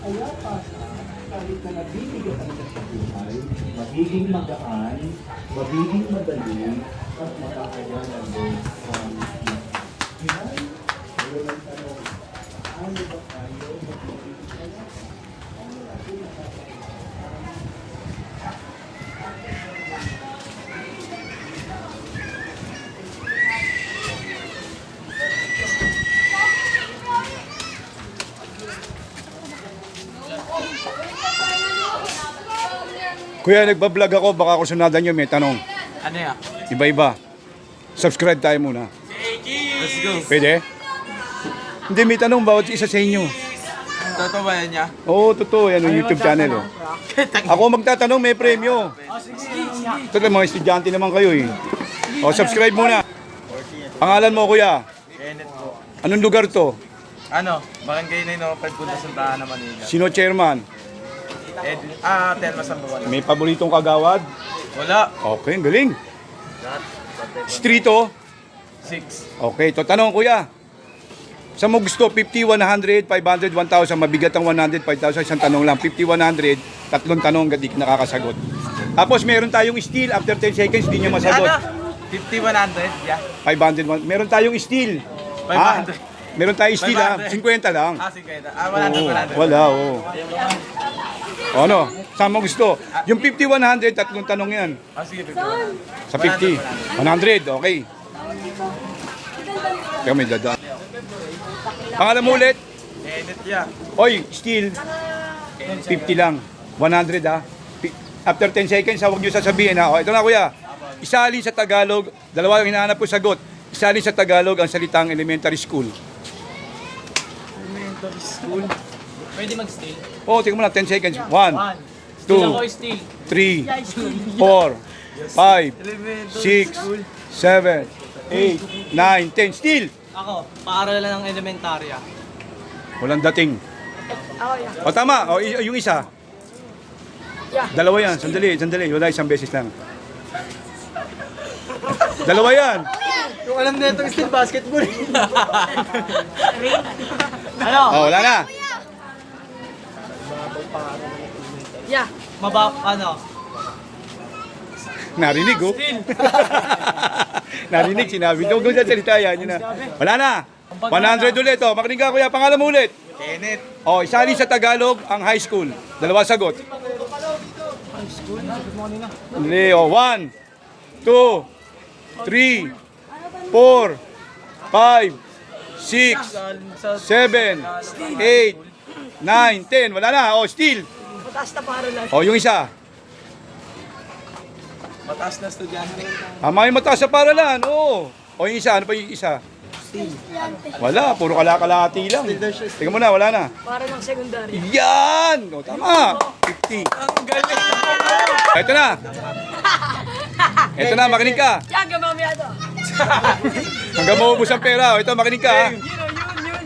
Kaya pasa, kahit na nabibigat ang sa buhay, magiging magaan, magiging madali, at makakayanan mo ang hinay. Ngayon ang tanong, ano ba tayo magiging kaya? Ano natin nakakaya? Kuya, nagbablog ako, baka ako sunadan nyo, may tanong. Ano ya? Iba-iba. Subscribe tayo muna. Let's go. Pwede? Hindi, may tanong bawat isa sa inyo. Totoo ba yan niya? Oo, totoo. Yan ang YouTube channel. Oh. Ako magtatanong, may premyo. Ito lang, mga estudyante naman kayo eh. O, subscribe muna. Pangalan mo, kuya. Kenneth po. Anong lugar to? Ano? Barangay na yun, pagpunta sa Tahan na Manila. Sino chairman? Telma Sambuan. May paboritong kagawad? Wala. Okay, ang galing. Streeto? 6. Okay, ito tanong kuya. Sa mo gusto, 50, 100, 500, 1,000, mabigat ang 100, 5,000, isang tanong lang. 50, 100, tatlong tanong, hindi nakakasagot. Tapos meron tayong steal, after 10 seconds, di nyo masagot. Ano? 50, 100? Yeah. 500, meron tayong steal. 500. Meron tayong steal ha, 500. 50 lang. 50. 100, Oo, 100. wala, oo. O ano, saan mo gusto? Yung 50, 100, tatlong tanong yan. Sige, 50. Sa 50, 100, okay. Kaya may dada. Pangalan mo ulit? Kenneth ya. Oy, steal. 50 lang. 100 ha. After 10 seconds, huwag nyo sasabihin ha. O, ito na kuya. Isalin sa Tagalog, dalawa ang hinahanap ko sagot. Isalin sa Tagalog ang salitang elementary school. Elementary school. Pwede mag-steal. Oh, tingnan mo na, 10 seconds. 1, Steal ako, 2, steal. 3, 4, 5, Elementary 6, school. 7, 8, 9, 10. Steal! Ako, paaralan ng elementarya. Walang dating. O tama, o yung isa. Dalawa yan, sandali, sandali. Wala, isang beses lang. Dalawa yan. Yung alam na itong steal basketball. Ano? O, wala na. Yeah. Ano? Narinig, oh. Steal. Narinig, sinabi. Huwag sa salita yan. Yun na. Wala na. 100 ulit, oh. Makinig ka, kuya. Pangalan mo ulit. Kenneth. O, isali sa Tagalog ang high school. Dalawa sagot. Hindi, o. 1, 2, 3, 4, 5, 6, 7, 8, 9, 10. Wala na. O, steal. Mataas na paaralan. O, yung isa. Mataas na estudyante. May mataas sa paralan. Oo. O, yung isa. Ano pa yung isa? Wala. Puro kalakalati lang. Tingnan mo na. Wala na. Para ng secondary. Yan! O, tama. 50. Ang galing. Ito na. Ito na. Makinig ka. Yan, gamamaya to. Hanggang maubos ang pera. O, ito, makinig ka. Ha?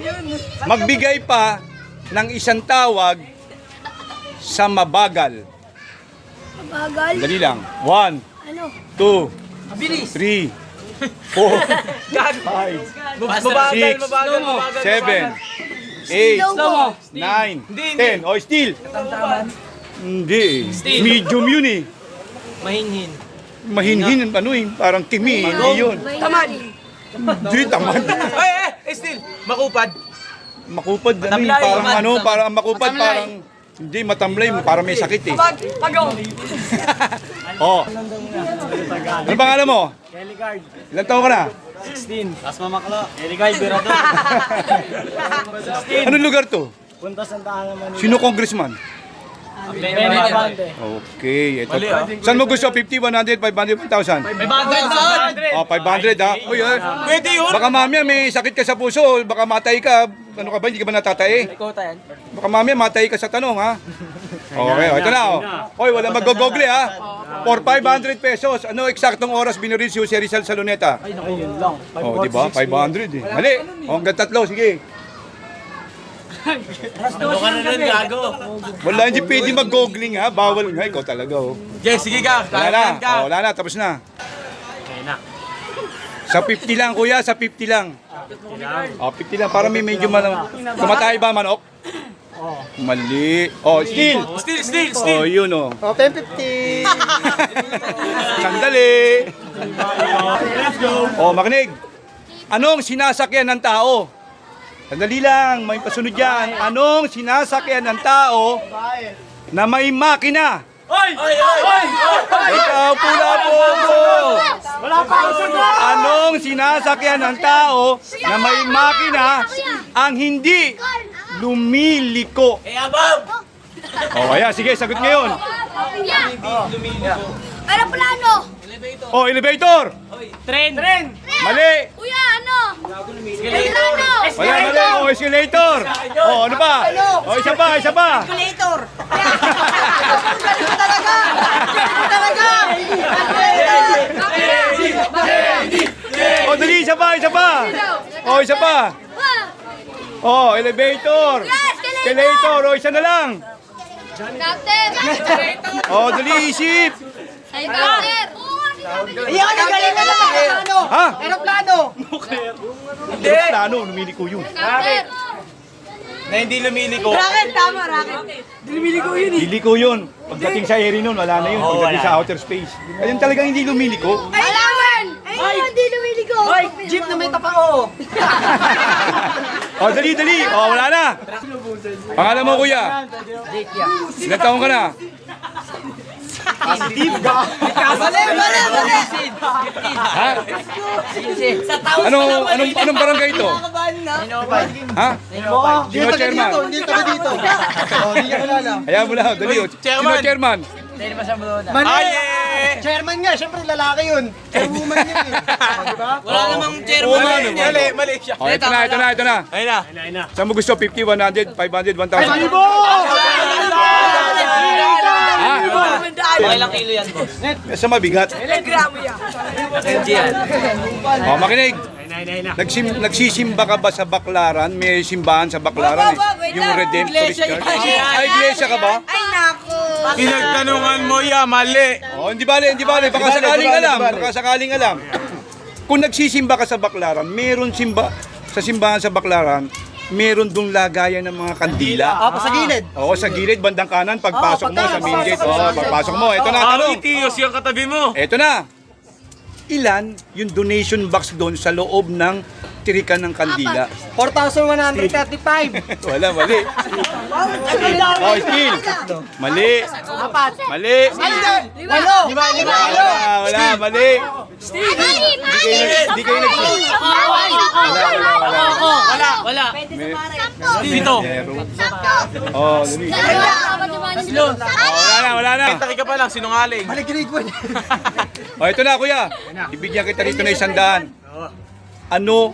Yun. Magbigay pa ng isang tawag sa mabagal. Bagal. Dali lang. 1, Ano? 2, Bilis. 3, 4, 5, Mabagal, 6, mabagal, mabagal. 7, 8, Slow mo. 9, 10. O, steal. Hindi. Medium yun eh. Mahinhin. Mahinhin, ano eh, parang kimi. Hindi yun. Tamad. Hindi, tamad. Still. Makupad. Makupad, ano eh, Matamlay. parang ano, parang ang makupad, parang, hindi, matamlay, parang may sakit eh. Pagaw. Oh. Ano pangalan mo? Keligard. Ilan taon ka na? 16. Tas mamaklo. Keligard, Birado. Anong lugar to? Punta sa Tahan naman. Sino congressman? Benabante. Okay, ito. Mali, ah. Saan mo gusto? 50, 100, 500, 1,000? 500 Oh, 500 ha? Uy, Pwede yun. baka mamaya may sakit ka sa puso, baka matay ka. Ano ka ba? Hindi ka ba natatay? Ikaw tayo. Baka mamaya matay ka sa tanong ha? Okay, ito na oh. Hoy, wala mag-google ha? For 500 pesos, ano eksaktong oras binuril si Jose Rizal sa Luneta? Ay, naku, yun lang. Oh, di ba? 500 eh. Mali. Oh, hanggang tatlo, sige. Ano ka na nun, gago? Wala, hindi pwede mag-googling ha. Bawal nga, ikaw talaga oh. Yes, sige ka. Wala na. Kakain ka. Oh, wala na, tapos na. Okay na. Sa 50 lang kuya, sa 50 lang. Oh, 50 lang para may medyo tumatay ba manok? Mali. Oh, steel. Steal. Oh, yun oh. O, 10.50. Sandali. Oh, makinig. Anong sinasakyan ng tao? Sandali lang, may pasunod yan. Anong sinasakyan ng tao na may makina? Ikaw, pula po mo. Anong sinasakyan ng tao na may makina ang hindi lumiliko? Oh, ayan, sige, sagot ngayon. Aeroplano. Oh, elevator. Tren. Mali. Kuya, ano? Aeroplano. Wala, mali. Oh, escalator. Oh, ano pa? Oh, isa pa. Calculator. Oh, dali, isa pa. Oh, isa pa. Oh, elevator. Escalator. Oh, isa na lang. Cutter. Oh, dali, isip. Cutter. Iyan ka nagaling ka na aeroplano. Ha? Aeroplano. Plano, lumiliko yun. Cutter. Na hindi lumiliko. Racket, tama, racket. Liliko yun. Pagdating sa area nun, wala na yun. Pagdating sa outer space. Ayun talagang hindi lumiliko. Alaman. Ay, hindi lumiligo. Hoy, jeep na may tapao. Oh, dali. Oh, wala na. Pangalan mo, kuya? Ilang taong ka na? Mali. Ha? Anong barangay ito? Ha? Sino chairman? Hindi kami dito. O, hindi niya kilala. Hayaan mo lang, dali. Sino chairman? Mali. Chairman nga, syempre lalaki yun. Chairwoman yun eh. Diba? Wala namang Oo chairman. nga naman. Mali siya. Oh, ito na. Ayun na. Saan mo gusto? 50, 100, 500, 1,000? Ha? Okay lang kilo yan, boss. Sa mabigat. Yan. Oh, makinig. Nagsisimba ka ba sa Baclaran? May simbahan sa Baclaran eh. Yung Redemptorist Church. Ay, iglesia ka ba? Ay, naku. Pinagtanungan mo mali. Oh, hindi bale. Baka sakaling alam. Kung nagsisimba ka sa Baclaran, meron sa simbahan sa Baclaran, meron dong lagayan ng mga kandila. Apo sa gilid. Oo, sa gilid, bandang kanan, pagpasok mo sa main gate. Oo, pagpasok mo. Ito na ang tanong. Tiyos yung katabi mo. Ito na. Ilan yung donation box doon sa loob ng tirikan ng kandila? 4,135. Wala, mali. Oh, Steel. Mali. Mali. Walo. Wala, mali. Hindi kayo Wala. Dito. Oh, dali. Wala na. Taki ka pa lang, sinungaling. Mali grade 1. Oh, ito na, kuya. Ibigyan kita rito na 100. Ano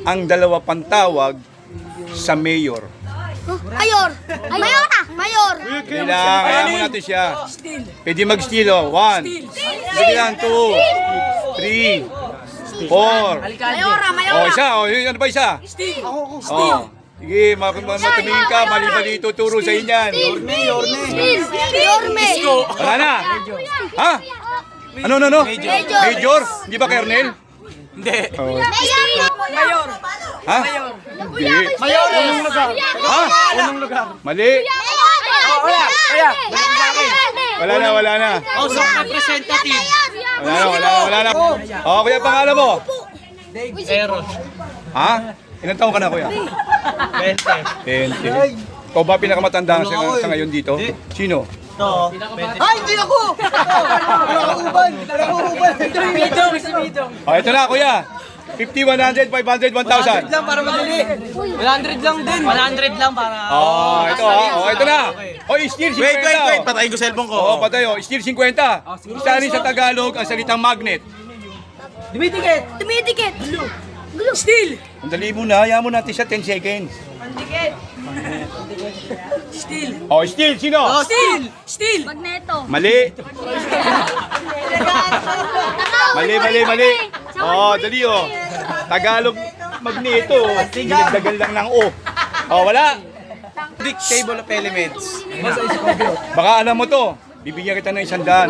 ang dalawa pang tawag sa mayor? Mayor. Mayor. Kailangan mo natin siya. Pwede mag-steal, oh. 1. Sige lang, 2, 3, 4. Mayora. Oh, isa. Oh, ano ba isa? Oh. Sige, matumingin ka. Mali-mali ituturo sa inyan. Yorme. Wala na. Ha? Ano? Major? Hindi ba Colonel? Hindi. Oh. Mayor. Ha? Hindi. Mayor, unang lugar. Ha? Unang lugar. Mali. Wala na. Oh, so representative. Wala na. Oh, kuya, pangalan mo? Eros. Ha? Ilang taon ka na, kuya? 20. Ikaw ba pinakamatanda sa ngayon dito? Sino? Ay, hindi ako! Nakauban! Oh, ito na, kuya. 50, 100, 500, 1,000. Lang para madali. 100 lang din. 100 lang para... Oh, ito ha. Oh, ito na. Oh, steel 50. Wait. Patayin ko cellphone ko. Oh, patay oh. Steel 50. Isa rin sa Tagalog ang salitang magnet. Dumidikit. Glue. Steel. Ang dali mo na. Hayaan mo natin siya 10 seconds. Oh, steel. Sino? Steel. Magneto. Mali. Mali. Oh, dali oh. Tagalog magneto. Dinagdagan lang ng O. Oh, wala. Table of elements. Baka alam mo to. Bibigyan kita ng 100.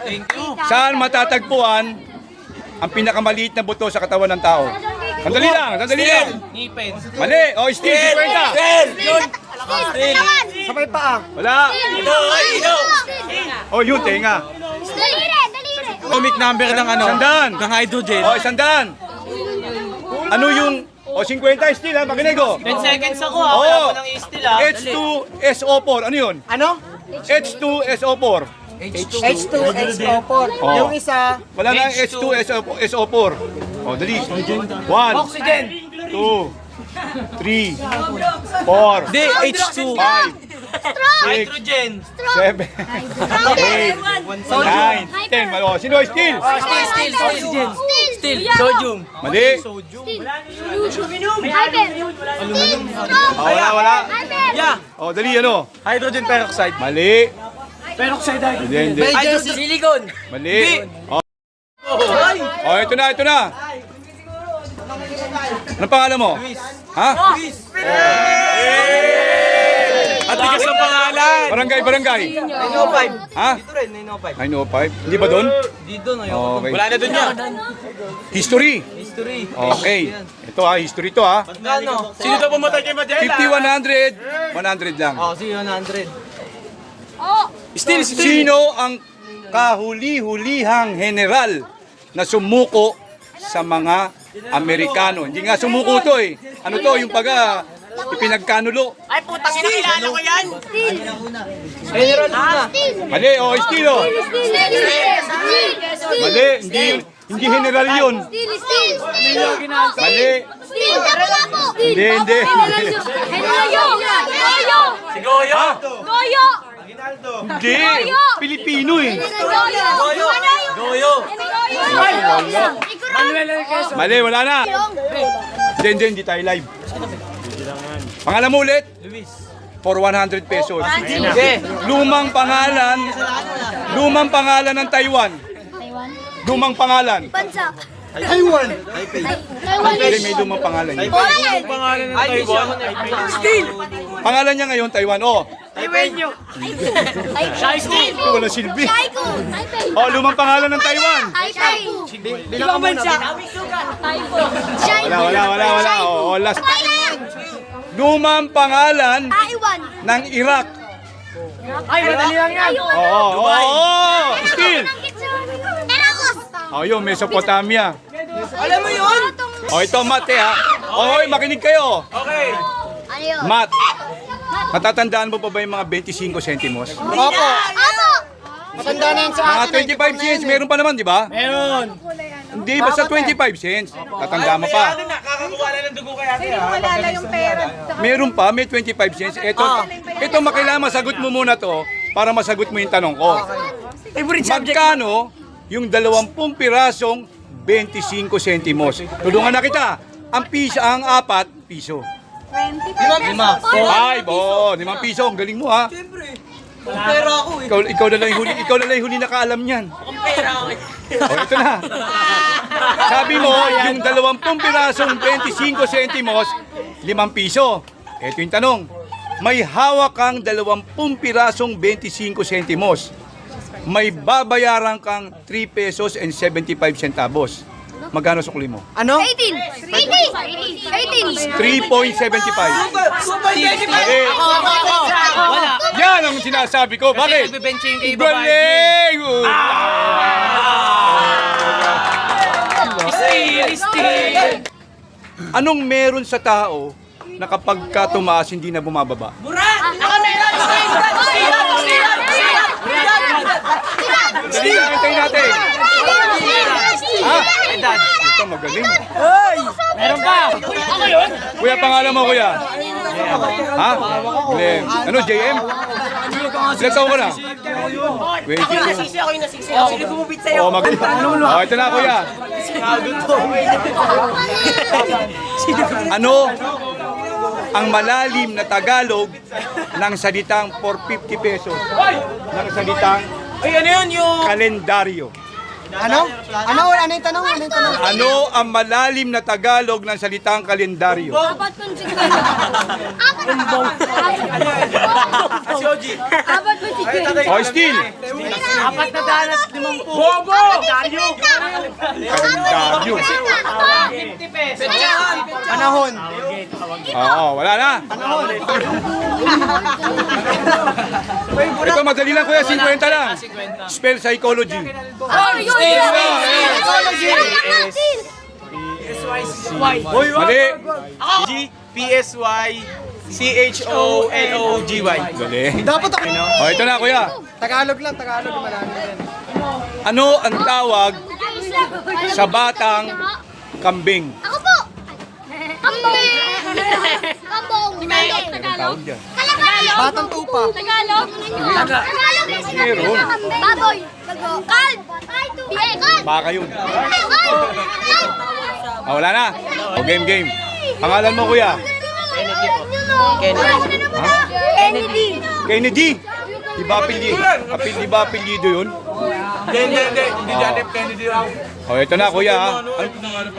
Thank you. Saan matatagpuan ang pinakamaliit na buto sa katawan ng tao? Sandali lang. Ngipin. Mali. Oh, steel 50. Steel. Naman. Sabay paa. Wala. Oh, yun, tenga. Daliri. Daliri. Atomic number ng ano? Sandaan. Ng hydrogen. Oh, 100. Ano yung... O, 50 steel ha, makinig oh. 10 seconds ako ha. Wala pa ng steel ha. H2SO4, ano yun? Ano? H2SO4. H2XO4. Oh. Yung isa, Wala na H2SO4. O, dali. 1, oxygen. 2, 3, 4, Hindi, H2. 5, 6, Hydrogen. 7, 8, 9, 10. Malo. Sino ay steel? Steel. Steel. Sodium. Mali. Hyper. Oh, wala. Hyper. Yeah. O, dali ano? Hydrogen peroxide. Mali. Peroxide. Hindi. Silicon. Mali. Oh, ito na. Anong pangalan mo? Ha? At tigas ng pangalan. Barangay. 905. Ha? Ito rin, 905. 905. Hindi ba doon? Dito na yun. Okay. Wala na dun niya. History. History. Okay. Ito ha, history to ha. Magkano? Sino daw pumatay kay Madela? 50, 100. 100 lang. Oh, sige, 100. Oh. Still. Sino ang kahuli-hulihang general na sumuko sa mga Amerikano? Hindi nga sumuko to eh. Ano to, yung ipinagkanulo. Ay, putang ina, kilala ko yan. General na. Mali, estilo. Mali, hindi general yun. Steel. Mali. Steel. Hindi. Goyo. Si Goyo. Goyo. Hindi. Pilipino eh. Goyo. Mali, wala na. Hindi tayo live. Pangalan mo ulit? Luis. For 100 pesos. Sige. Lumang pangalan ng Taiwan. Taiwan. Lumang pangalan. Bansa. Taiwan. Hindi, may lumang pangalan. Poland. Pangalan ng Taiwan. Pangalan niya ngayon, Taiwan. Oh, Steel. wala silbi. Taiko. Oh, lumang pangalan ng Taiwan. Taiko. Bilang bansa. Taiko. Wala. Oh, last. Thailand. Lumang pangalan Taiwan. ng Iraq. Ay, madali lang yan. Oh, still. Eracos. Oh, yun, Mesopotamia. Alam mo yun? Oh, ito mate ha. Oh, makinig kayo. Okay. Ano yun? Mat. Natatandaan mo pa ba yung mga 25 centimos? Opo. Opo. Matanda na yan sa Mga atin. 25 cents, meron pa naman, di ba? Meron. Hindi, basta 25 cents. Tatanda mo pa. Nakakakuha na ng dugo kay ate. Wala na yung pera. Meron pa, may 25 cents. Ito makailangan masagot mo muna to para masagot mo yung tanong ko. Magkano yung 20 pirasong 25 centimos? Tulungan na kita. Ang apat, piso. 20. 5, oh, 5 piso. Ang galing mo ha. Pera ako eh. Ikaw na lang yung huli nakaalam niyan. Pera ako eh. Oh, ito na. Sabi mo, yung 20 pirasong 25 centimos, 5 piso. Ito yung tanong. May hawak kang 20 pirasong 25 centimos. May babayaran kang 3 pesos and 75 centavos. Magkano sukli mo? Ano? 18. 3.75. Mali. Wala. Yan ang sinasabi ko. Bakit? Nagbe-benching kay babae. Galing! Steel. Anong meron sa tao na kapag ka tumaas hindi na bumababa? Dali lang, hintayin natin. Ha? Ito magaling. Meron pa. Kuya, pangalan mo kuya? Ha? Glenn. Ano, JM? Ilan taon ka na? 22. Ako yung nasisi. Sino bumubit sa'yo? Oh, oh, ito na kuya. Ano ang malalim na Tagalog ng salitang for 50 pesos? Ng salitang Ay, ano yun yung... kalendaryo. Ano? Ano yung tanong? Ano ang malalim na Tagalog ng salitang kalendaryo? Apat kung siguro. Si Oji. Apat kung siguro. Oh, still. Apat na daan at 50. Bobo! Kalendaryo. 50 pesos. Panahon. Oo, wala na. Ito, madali lang kuya, 50 lang. Spell psychology. Mali. P-S-Y-C-H-O-L-O-G-Y. Galing. Dapat ako. Oh, ito na kuya. Tagalog lang, Tagalog. Malami yan. Ano ang tawag sa batang kambing? Ako po! Kambong! Kambong! Anong tawag dyan? Batang tupa. Tagalog? Tagalog! Meron. Baboy! Kalb! Kalb! Baka yun. Kalb! Ah, wala na. O, game. Pangalan mo kuya? Kennedy! Kennedy. Di ba apelyido yun? Hindi dyan Kennedy raw. O, ito na kuya. Ha?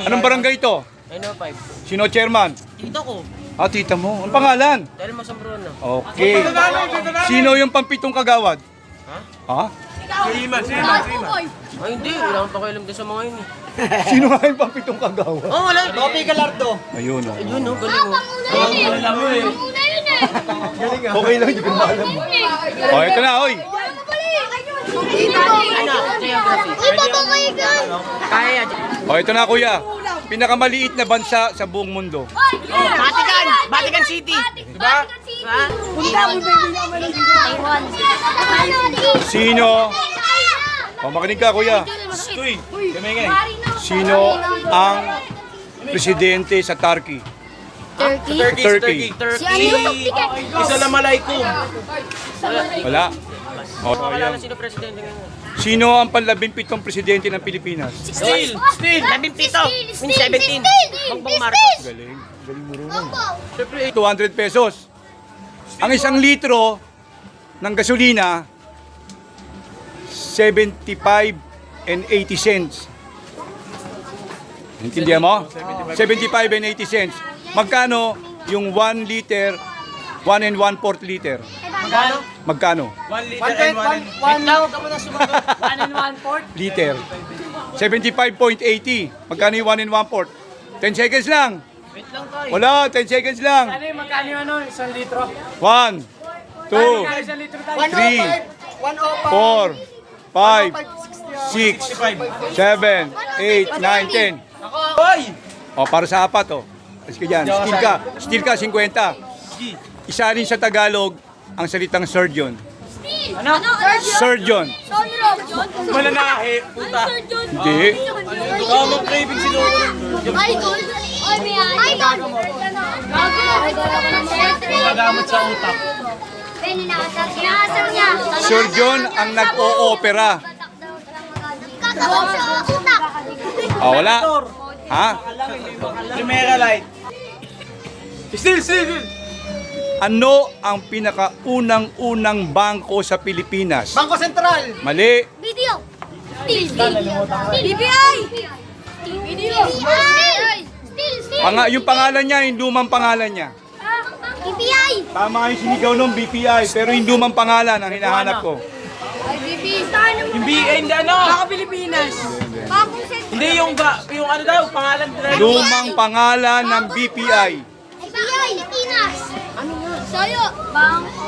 Anong barangay ito? 905. Sino chairman? Dito ko. Ah, tita mo. Anong pangalan? Dahil Masambruno. Okay. Sino yung pampitong kagawad? Ha? Ay hindi, wala akong pakialam din sa mga yun eh. Sino nga yung pampitong kagawad? Oh, wala. Topi Galardo. Ayun o. Yun oh, galing oh. Panguna yun eh! Okay lang, hindi ko na alam. O, ito na, oy. Ano? Geography. Uy, babangay ka! Kaya. O, ito na kuya. Pinakamaliit na bansa sa buong mundo. Vatican! Vatican City! Diba? Ha? Taiwan. Sino? O, makinig ka kuya. Sino ang presidente sa Turkey? Turkey. Si ano yung Isa na malaikum. Wala. O, Wala ayan. na sino presidente ngayon. Sino ang panlabing-pitong presidente ng Pilipinas? Still! 17! Min 17! Bongbong Marcos. Galing. Galing mo rin. 200 pesos. Ang isang litro ng gasolina, 75 and 80 cents. Intindihan mo? 75 and 80 cents. Magkano yung 1 liter, 1 and 1/4 liter? Magkano? 1 liter and 1 Tawag ka mo na sumagot. 1 and 1/4? Liter. 75.80. Magkano yung 1 and 1/4? 10 seconds lang. Wait lang tayo. Wala, 10 seconds lang. Magkano yung ano? 1 litro? 1, 2, 1 litro tayo. 3, 4, 5, 6, 7, 8, 9, 10. Hoy! O, para sa apat, o. Kasi dyan, steal ka, 50. Isalin sa Tagalog ang salitang surgeon. Ano? Surgeon. Mananahe, puta. Hindi. Tamang craving si Lolo. Idol! Idol! Magamot sa utak. Sinasal niya. Surgeon ang nag-o-opera. Kakabog sa utak. O, wala. Ha? Primera light. Still. Ano ang pinakaunang-unang bangko sa Pilipinas? Bangko Sentral. Mali. Video. BPI. Video. Yung pangalan niya, yung lumang pangalan niya. BPI. Tama yung sinigaw ng BPI, pero yung lumang pangalan ang hinahanap ko. Yung hindi ano. Pilipinas. Hindi yung ano daw, pangalan. Lumang pangalan ng BPI. BPI. Pilipinas. Ano nga? Sayo.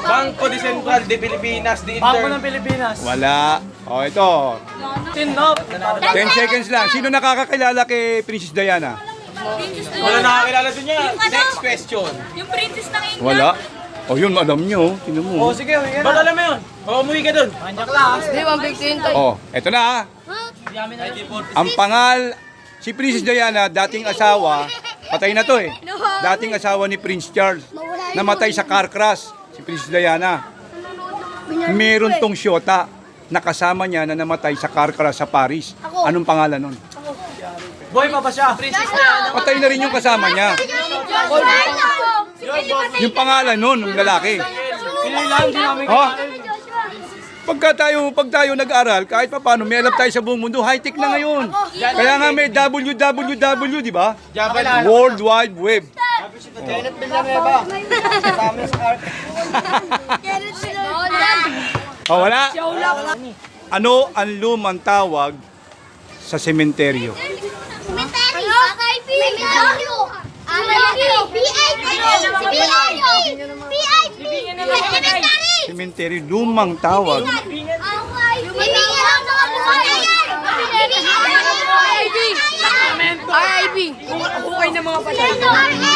Bangko de Central de Pilipinas de Inter. Pilipinas. Wala. O, ito. 10 seconds lang. Sino nakakakilala kay Princess Diana? Wala nakakilala dun niya. Next question. Yung princess ng England. Wala. O, yun, alam nyo. Tingnan mo. Sige, yan. Ba't alam mo yun? Baka umuwi ka dun. O, eto na ha. Ang si Princess Diana, dating asawa, patay na to eh. Dating asawa ni Prince Charles. Namatay sa car crash, si Princess Diana. Meron tong syota na kasama niya na namatay sa car crash sa Paris. Anong pangalan nun? Boy pa ba siya? Patay na rin yung kasama niya. Yung pangalan nun, ng lalaki. Oh, pag tayo nag-aral, kahit pa paano, may alam tayo sa buong mundo, high-tech na ngayon. Kaya nga may www, di ba? World Wide Web. Kenneth Villanueva. Kasama sa art. Oh, wala. Ano ang lumang tawag sa sementeryo? Cemetery. BID. PI! PI! Cemetery, lumang tawag. Bibigyan ng mga buhay! RIB! Hukay ng mga patay.